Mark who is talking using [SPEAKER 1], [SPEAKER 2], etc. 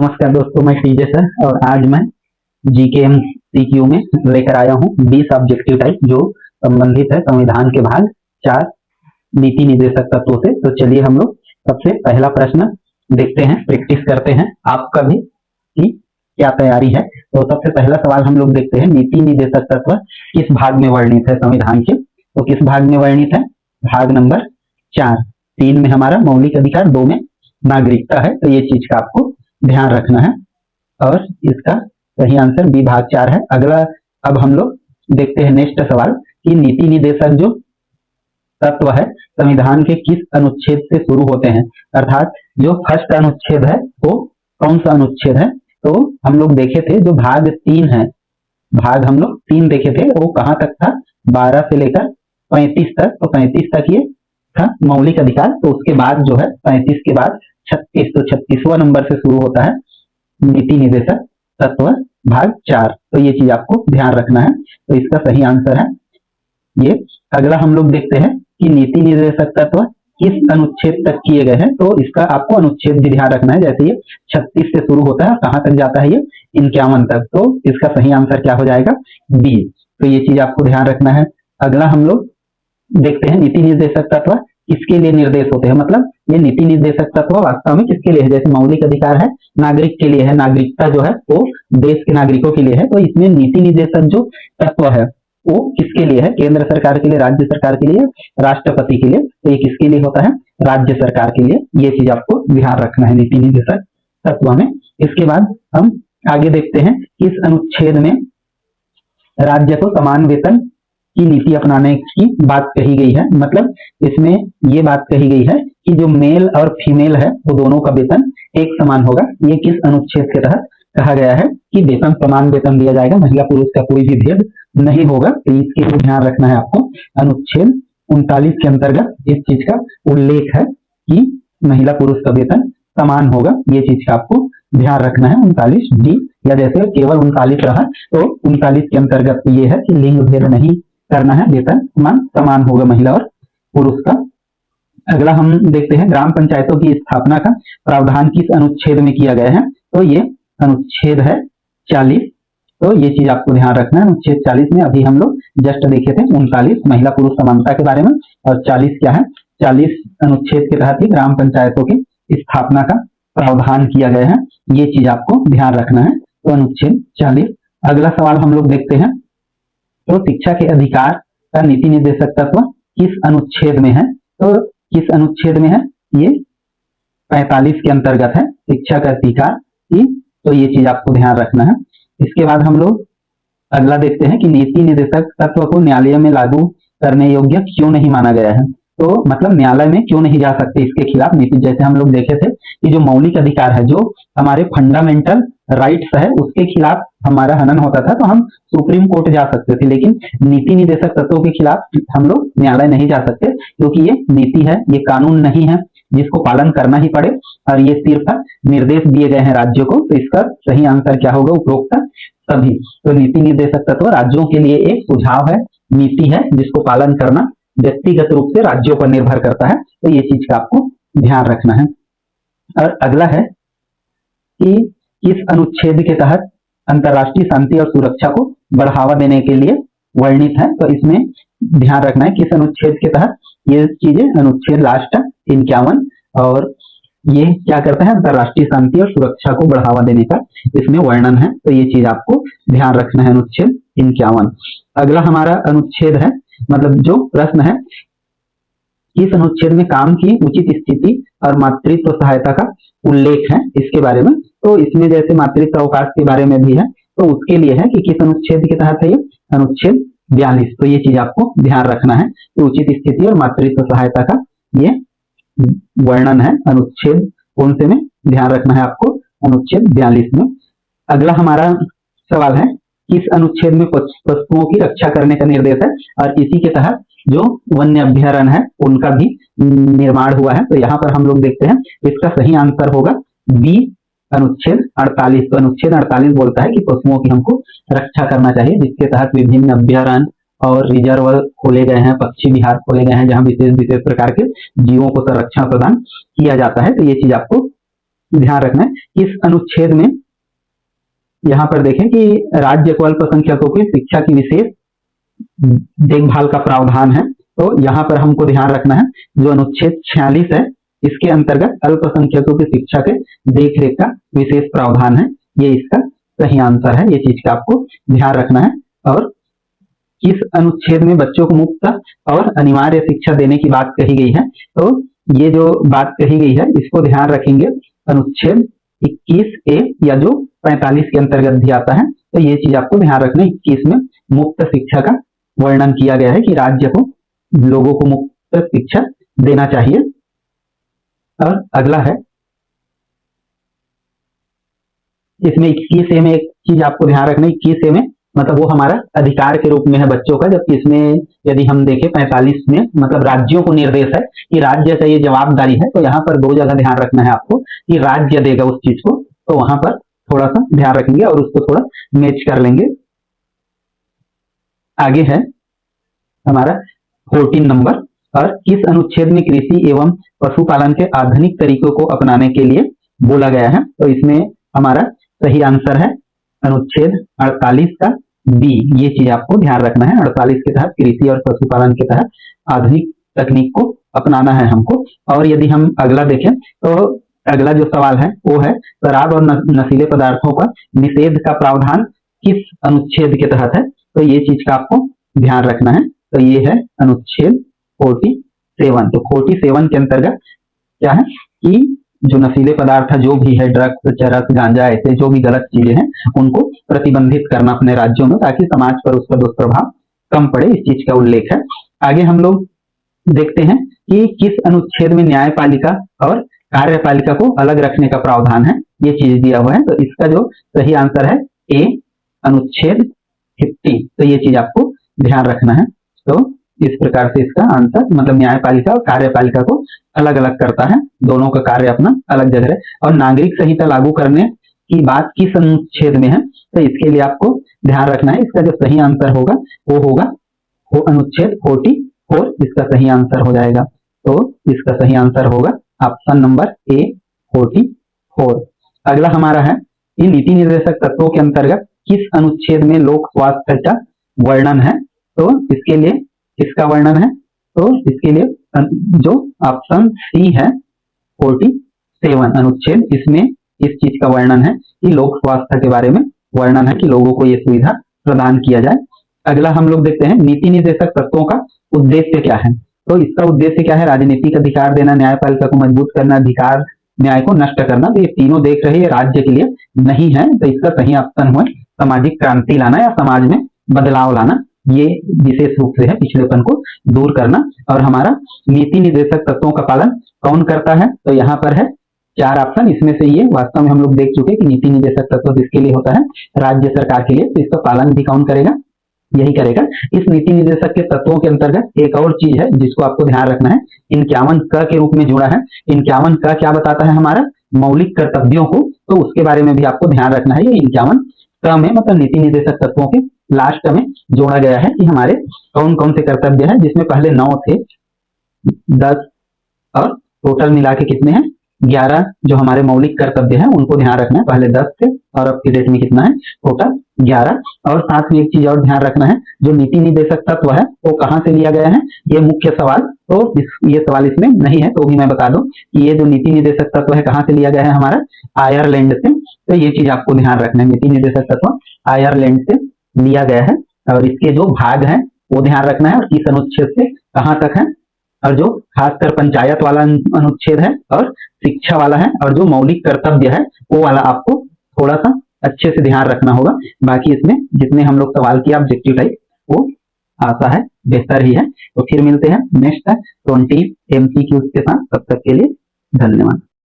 [SPEAKER 1] नमस्कार दोस्तों, मैं टीजे सर और आज मैं जीकेएम सीक्यू में लेकर आया हूँ 20 ऑब्जेक्टिव टाइप जो संबंधित है संविधान के भाग 4 नीति निर्देशक तत्वों से। तो चलिए हम लोग सबसे पहला प्रश्न देखते हैं, प्रैक्टिस करते हैं आपका भी कि क्या तैयारी है। तो सबसे पहला सवाल हम लोग देखते हैं, नीति निर्देशक तत्व किस भाग में वर्णित है संविधान के। तो किस भाग में वर्णित है? भाग नंबर 4। 3 में हमारा मौलिक अधिकार, 2 में नागरिकता है। तो ये चीज का आपको ध्यान रखना है और इसका सही आंसर बी भाग 4 है। अगला अब हम लोग देखते हैं नेक्स्ट सवाल कि नीति निर्देशक जो तत्व है संविधान के किस अनुच्छेद से शुरू होते हैं, अर्थात जो फर्स्ट अनुच्छेद है वो कौन सा अनुच्छेद है। तो हम लोग देखे थे जो भाग 3 है, भाग हम लोग 3 देखे थे, वो कहां तक था? 12 से लेकर 35 तक। तो 35 तक ये था मौलिक अधिकार। तो उसके बाद जो है 35 के बाद 36, तो 36वां नंबर से शुरू होता है नीति निर्देशक तत्व भाग 4। तो ये चीज आपको ध्यान रखना है। तो इसका सही आंसर है ये। अगला हम लोग देखते हैं कि नीति निर्देशक तत्व किस अनुच्छेद तक किए गए हैं। तो इसका आपको अनुच्छेद भी ध्यान रखना है। जैसे ये 36 से शुरू होता है, कहां तक जाता है? ये 51 तक। तो इसका सही आंसर क्या हो जाएगा? बी। तो ये चीज आपको ध्यान रखना है। अगला हम लोग देखते हैं नीति निर्देशक तत्व किसके लिए निर्देश होते हैं, मतलब ये नीति निर्देशक तत्व वास्तव में किसके लिए है। जैसे मौलिक अधिकार है, नागरिक के लिए है, नागरिकता जो है वो देश के नागरिकों के लिए है। तो इसमें नीति निर्देशक जो तत्व है वो किसके लिए है? केंद्र सरकार के लिए, राज्य सरकार के लिए, राष्ट्रपति के लिए। तो ये किसके लिए होता है? राज्य सरकार के लिए। ये चीज आपको ध्यान रखना है नीति निर्देशक तत्व में। इसके बाद हम आगे देखते हैं किस अनुच्छेद में राज्य को समान वेतन की नीति अपनाने की बात कही गई है। मतलब इसमें ये बात कही गई है कि जो मेल और फीमेल है वो दोनों का वेतन एक समान होगा। ये किस अनुच्छेद के तहत कहा गया है कि वेतन समान वेतन दिया जाएगा, महिला पुरुष का कोई भी भेद नहीं होगा। तो इसके लिए ध्यान रखना है आपको। अनुच्छेद 39 के अंतर्गत इस चीज का उल्लेख है कि महिला पुरुष का वेतन समान होगा। ये चीज का आपको ध्यान रखना है। 39 डी, या जैसे केवल 39 रहा तो 39 के अंतर्गत ये है कि लिंग भेद नहीं करना है, वेतन समान होगा महिला और पुरुष का। अगला हम देखते हैं ग्राम पंचायतों की स्थापना का प्रावधान किस अनुच्छेद में किया गया है। तो ये अनुच्छेद है 40। तो ये चीज आपको ध्यान रखना है। अनुच्छेद 40 में अभी हम लोग जस्ट देखे थे 39 महिला पुरुष समानता के बारे में, और 40 क्या है? 40 अनुच्छेद के तहत ही ग्राम पंचायतों की स्थापना का प्रावधान किया गया है। ये चीज आपको ध्यान रखना है। तो अनुच्छेद 40। अगला सवाल हम लोग देखते हैं, तो शिक्षा के अधिकार का नीति निर्देशक तत्व किस अनुच्छेद में है। तो किस अनुच्छेद में है? ये 45 के अंतर्गत है, शिक्षा का अधिकार की। तो ये चीज आपको ध्यान रखना है। इसके बाद हम लोग अगला देखते हैं कि नीति निर्देशक तत्व को न्यायालय में लागू करने योग्य क्यों नहीं माना गया है। तो मतलब न्यायालय में क्यों नहीं जा सकते इसके खिलाफ नीति। जैसे हम लोग देखे थे कि जो मौलिक अधिकार है, जो हमारे फंडामेंटल राइट्स है, उसके खिलाफ हमारा हनन होता था तो हम सुप्रीम कोर्ट जा सकते थे, लेकिन नीति निर्देशक तत्वों के खिलाफ हम लोग न्यायालय नहीं जा सकते, क्योंकि ये नीति है, ये कानून नहीं है जिसको पालन करना ही पड़े, और ये सिर्फ निर्देश दिए गए हैं राज्यों को। तो इसका सही आंसर क्या होगा? उपरोक्त सभी। तो नीति निर्देशक तत्व राज्यों के लिए एक सुझाव है, नीति है जिसको पालन करना व्यक्तिगत रूप से राज्यों पर निर्भर करता है। तो ये चीज का आपको ध्यान रखना है। और अगला है कि किस अनुच्छेद के तहत अंतरराष्ट्रीय शांति और सुरक्षा को बढ़ावा देने के लिए वर्णित है। तो इसमें ध्यान रखना है किस अनुच्छेद के तहत ये चीजें। अनुच्छेद लास्ट 51, और ये क्या करता है? अंतरराष्ट्रीय शांति और सुरक्षा को बढ़ावा देने का इसमें वर्णन है। तो ये चीज आपको ध्यान रखना है, अनुच्छेद 51। अगला हमारा अनुच्छेद है, मतलब जो प्रश्न है, किस अनुच्छेद में काम की उचित स्थिति और मातृत्व सहायता का उल्लेख है इसके बारे में। तो इसमें जैसे मातृत्व अवकाश के बारे में भी है, तो उसके लिए है कि किस अनुच्छेद के तहत है ये? अनुच्छेद 42। तो ये चीज आपको ध्यान रखना है कि उचित स्थिति और मातृत्व सहायता का ये वर्णन है अनुच्छेद कौन से में? ध्यान रखना है आपको, अनुच्छेद 42 में। अगला हमारा सवाल है, किस अनुच्छेद में पशुओं की रक्षा करने का निर्देश है, और इसी के तहत जो वन्य अभ्यारण्य है उनका भी निर्माण हुआ है। तो यहाँ पर हम लोग देखते हैं इसका सही आंसर होगा बी, अनुच्छेद 48। तो अनुच्छेद 48 बोलता है कि पशुओं की हमको रक्षा करना चाहिए, जिसके तहत विभिन्न अभ्यारण्य और रिजर्व खोले गए हैं, पक्षी विहार खोले गए हैं, जहां विशेष विशेष प्रकार के जीवों को संरक्षण प्रदान किया जाता है। तो ये चीज आपको ध्यान रखना है। इस अनुच्छेद में यहाँ पर देखें कि राज्य को अल्पसंख्यकों की शिक्षा की विशेष देखभाल का प्रावधान है। तो यहाँ पर हमको ध्यान रखना है जो अनुच्छेद 46 है इसके अंतर्गत अल्पसंख्यकों की शिक्षा के देखरेख का विशेष प्रावधान है, ये इसका सही आंसर है। ये चीज का आपको ध्यान रखना है। और इस अनुच्छेद में बच्चों को मुफ्त और अनिवार्य शिक्षा देने की बात कही गई है। तो ये जो बात कही गई है इसको ध्यान रखेंगे, अनुच्छेद 21A या जो 45 के अंतर्गत भी आता है। तो ये चीज आपको ध्यान रखना है, 21 में मुफ्त शिक्षा का वर्णन किया गया है कि राज्य को लोगों को मुफ्त शिक्षा देना चाहिए। और अगला है इसमें 21A में एक चीज आपको ध्यान रखना है, 21A में मतलब वो हमारा अधिकार के रूप में है बच्चों का, जबकि इसमें यदि हम देखें 45 में मतलब राज्यों को निर्देश है कि राज्य का ये जवाबदारी है। तो यहाँ पर दो जगह ध्यान रखना है आपको कि राज्य देगा उस चीज को, तो वहां पर थोड़ा सा ध्यान रखेंगे और उसको थोड़ा मैच कर लेंगे। आगे है हमारा 14 नंबर, और किस अनुच्छेद में कृषि एवं पशुपालन के आधुनिक तरीकों को अपनाने के लिए बोला गया है। तो इसमें हमारा सही आंसर है अनुच्छेद 48 का बी। ये चीज आपको ध्यान रखना है, 48 के तहत कृषि और पशुपालन के तहत आधुनिक तकनीक को अपनाना है हमको। और यदि हम अगला देखें तो अगला जो सवाल है वो है शराब और नशीले पदार्थों का निषेध का प्रावधान किस अनुच्छेद के तहत है। तो ये चीज का आपको ध्यान रखना है। तो ये है अनुच्छेद 47। तो 47 के अंतर्गत क्या है कि जो नशीले पदार्थ जो भी है, ड्रग्स, चरस, गांजा, ऐसे जो भी गलत चीजें हैं उनको प्रतिबंधित करना अपने राज्यों में, ताकि समाज पर उसका दुष्प्रभाव कम पड़े, इस चीज का उल्लेख है। आगे हम लोग देखते हैं कि किस अनुच्छेद में न्यायपालिका और कार्यपालिका को अलग रखने का प्रावधान है, ये चीज दिया हुआ है। तो इसका जो सही आंसर है ए, अनुच्छेद 50। तो ये चीज आपको ध्यान रखना है। तो इस प्रकार से इसका आंसर मतलब न्यायपालिका और कार्यपालिका को अलग अलग करता है, दोनों का कार्य अपना अलग जगह है। और नागरिक संहिता लागू करने की बात किस अनुच्छेद में है, तो इसके लिए आपको ध्यान रखना है। इसका जो सही आंसर होगा वो होगा वो अनुच्छेद 44, इसका सही आंसर हो जाएगा। तो इसका सही आंसर होगा ऑप्शन नंबर ए, 44। अगला हमारा है कि नीति निर्देशक तत्वों के अंतर्गत किस अनुच्छेद में लोक स्वास्थ्य का वर्णन है। तो इसके लिए इसका वर्णन है, तो इसके लिए जो ऑप्शन सी है 47 अनुच्छेद, इसमें इस चीज का वर्णन है कि लोक स्वास्थ्य के बारे में वर्णन है कि लोगों को ये सुविधा प्रदान किया जाए। अगला हम लोग देखते हैं नीति निर्देशक तत्वों का उद्देश्य क्या है। तो इसका उद्देश्य क्या है, राजनीतिक अधिकार देना, न्यायपालिका को मजबूत करना, अधिकार न्याय को नष्ट करना। तो ये तीनों देख रहे हैं राज्य के लिए नहीं है, तो इसका सही ऑप्शन हुआ सामाजिक क्रांति लाना या समाज में बदलाव लाना, ये विशेष रूप से है पिछड़ेपन को दूर करना। और हमारा नीति निर्देशक तत्वों का पालन कौन करता है, तो यहाँ पर है 4 ऑप्शन, इसमें से ये वास्तव में हम लोग देख चुके कि नीति निर्देशक तत्व किसके लिए होता है, राज्य सरकार के लिए। तो इसका पालन भी कौन करेगा, यही करेगा। इस नीति निर्देशक के तत्वों के अंतर्गत एक और चीज है जिसको आपको ध्यान रखना है, 51 क के रूप में जुड़ा है। 51 क क्या बताता है, हमारा मौलिक कर्तव्यों को, तो उसके बारे में भी आपको ध्यान रखना है। ये 51 क में मतलब नीति निर्देशक तत्वों के लास्ट में जोड़ा गया है कि हमारे कौन कौन से कर्तव्य है, जिसमें पहले 9 थे, 10 और टोटल मिला के कितने हैं 11 जो हमारे मौलिक कर्तव्य है उनको ध्यान रखना है। पहले 10 थे और अब की डेट में कितना है, टोटल 11। और साथ में एक चीज और ध्यान रखना है, जो नीति निर्देशक तत्व है वो कहाँ से लिया गया है, ये मुख्य सवाल। तो ये सवाल इसमें नहीं है तो भी मैं बता दूं कि ये जो नीति निर्देशक तत्व है कहाँ से लिया गया है, हमारा आयरलैंड से। तो ये चीज आपको ध्यान रखना है, नीति निर्देशक तत्व आयरलैंड से लिया गया है। और इसके जो भाग है वो ध्यान रखना है और किस अनुच्छेद से कहां तक है, और जो खासकर पंचायत वाला अनुच्छेद है और शिक्षा वाला है और जो मौलिक कर्तव्य है वो वाला आपको थोड़ा सा अच्छे से ध्यान रखना होगा। बाकी इसमें जितने हम लोग सवाल किया ऑब्जेक्टिव टाइप वो आता है, बेहतर ही है। तो फिर मिलते हैं नेक्स्ट 20 MCQs के साथ, तब तक के लिए धन्यवाद।